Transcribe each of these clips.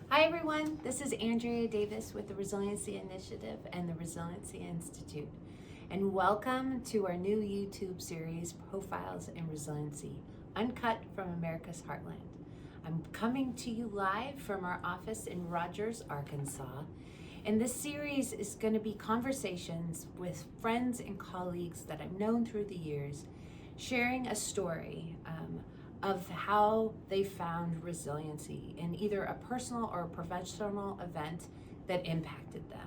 Hi everyone, this is Andrea Davis with the Resiliency Initiative and the Resiliency Institute. And welcome to our new YouTube series, Profiles in Resiliency, Uncut from America's Heartland. I'm coming to you live from our office in Rogers, Arkansas. And this series is going to be conversations with friends and colleagues that I've known through the years, sharing a story of how they found resiliency in either a personal or a professional event that impacted them.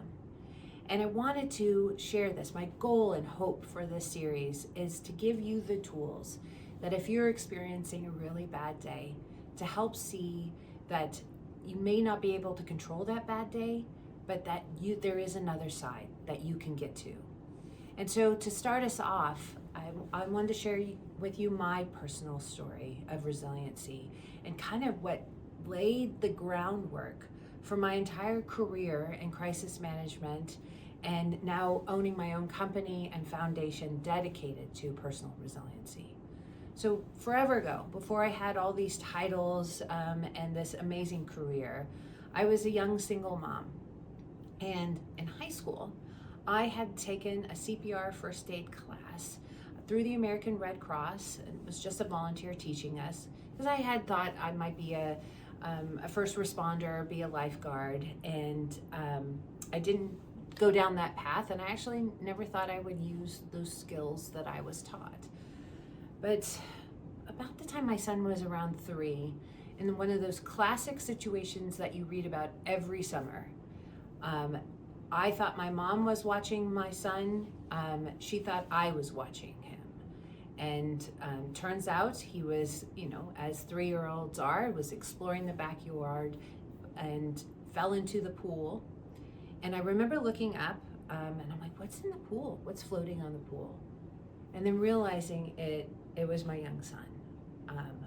And I wanted to share this. My goal and hope for this series is to give you the tools that if you're experiencing a really bad day, to help see that you may not be able to control that bad day, but that there is another side that you can get to. And so to start us off, I wanted to share with you my personal story of resiliency and kind of what laid the groundwork for my entire career in crisis management and now owning my own company and foundation dedicated to personal resiliency. So forever ago, before I had all these titles and this amazing career, I was a young single mom. And in high school, I had taken a CPR first aid class through the American Red Cross. It was just a volunteer teaching us because I had thought I might be a first responder, be a lifeguard, and I didn't go down that path, and I actually never thought I would use those skills that I was taught. But about the time my son was around 3, in one of those classic situations that you read about every summer, I thought my mom was watching my son. She thought I was watching him. And turns out he was, as 3-year-olds are, was exploring the backyard and fell into the pool. And I remember looking up and I'm like, what's in the pool? What's floating on the pool? And then realizing it was my young son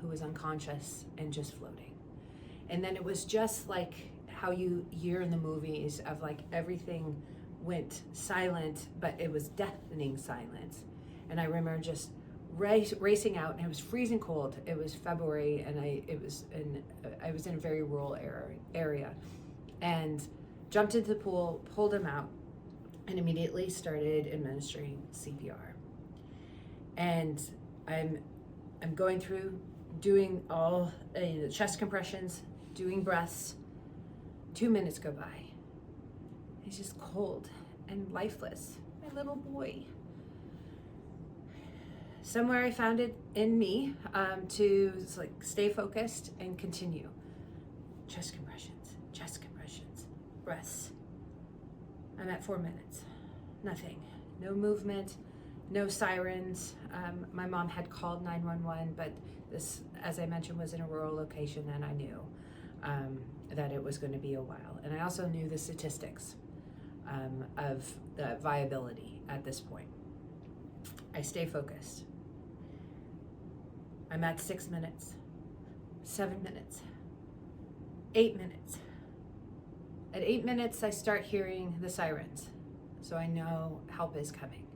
who was unconscious and just floating. And then it was just like how you hear in the movies of like everything went silent, but it was deafening silence. And I remember just racing out, and it was freezing cold. It was February, and I was in a very rural area, and jumped into the pool, pulled him out, and immediately started administering CPR. And I'm going through doing all chest compressions, doing breaths. 2 minutes go by. He's just cold and lifeless. My little boy. Somewhere I found it in me to stay focused and continue. Chest compressions, breaths. I'm at 4 minutes. Nothing. No movement, no sirens. My mom had called 911, but this, as I mentioned, was in a rural location, and I knew that it was going to be a while. And I also knew the statistics of the viability at this point. I stay focused. I'm at 6 minutes, 7 minutes, 8 minutes. At 8 minutes, I start hearing the sirens, so I know help is coming.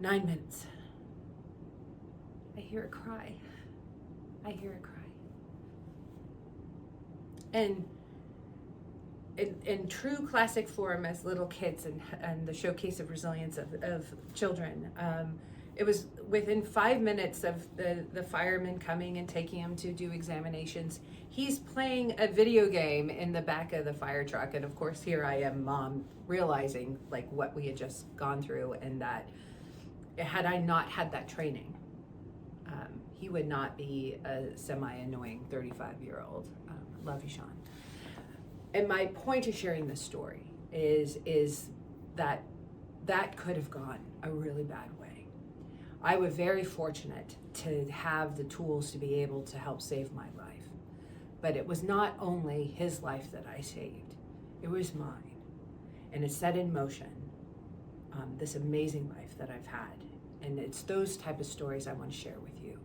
9 minutes. I hear a cry. And in true classic form as little kids and the showcase of resilience of children, it was within 5 minutes of the firemen coming and taking him to do examinations. He's playing a video game in the back of the fire truck. And of course, here I am, mom, realizing like what we had just gone through, and that had I not had that training, he would not be a semi-annoying 35-year-old. Love you, Sean. And my point of sharing this story is that could have gone a really bad way. I was very fortunate to have the tools to be able to help save my life. But it was not only his life that I saved, it was mine. And it set in motion this amazing life that I've had. And it's those type of stories I want to share with you.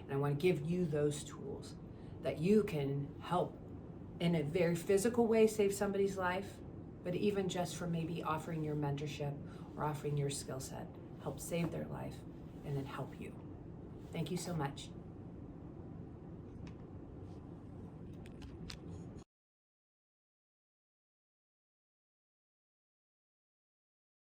And I want to give you those tools that you can help in a very physical way save somebody's life, but even just for maybe offering your mentorship or offering your skill set, help save their life and then help you. Thank you so much.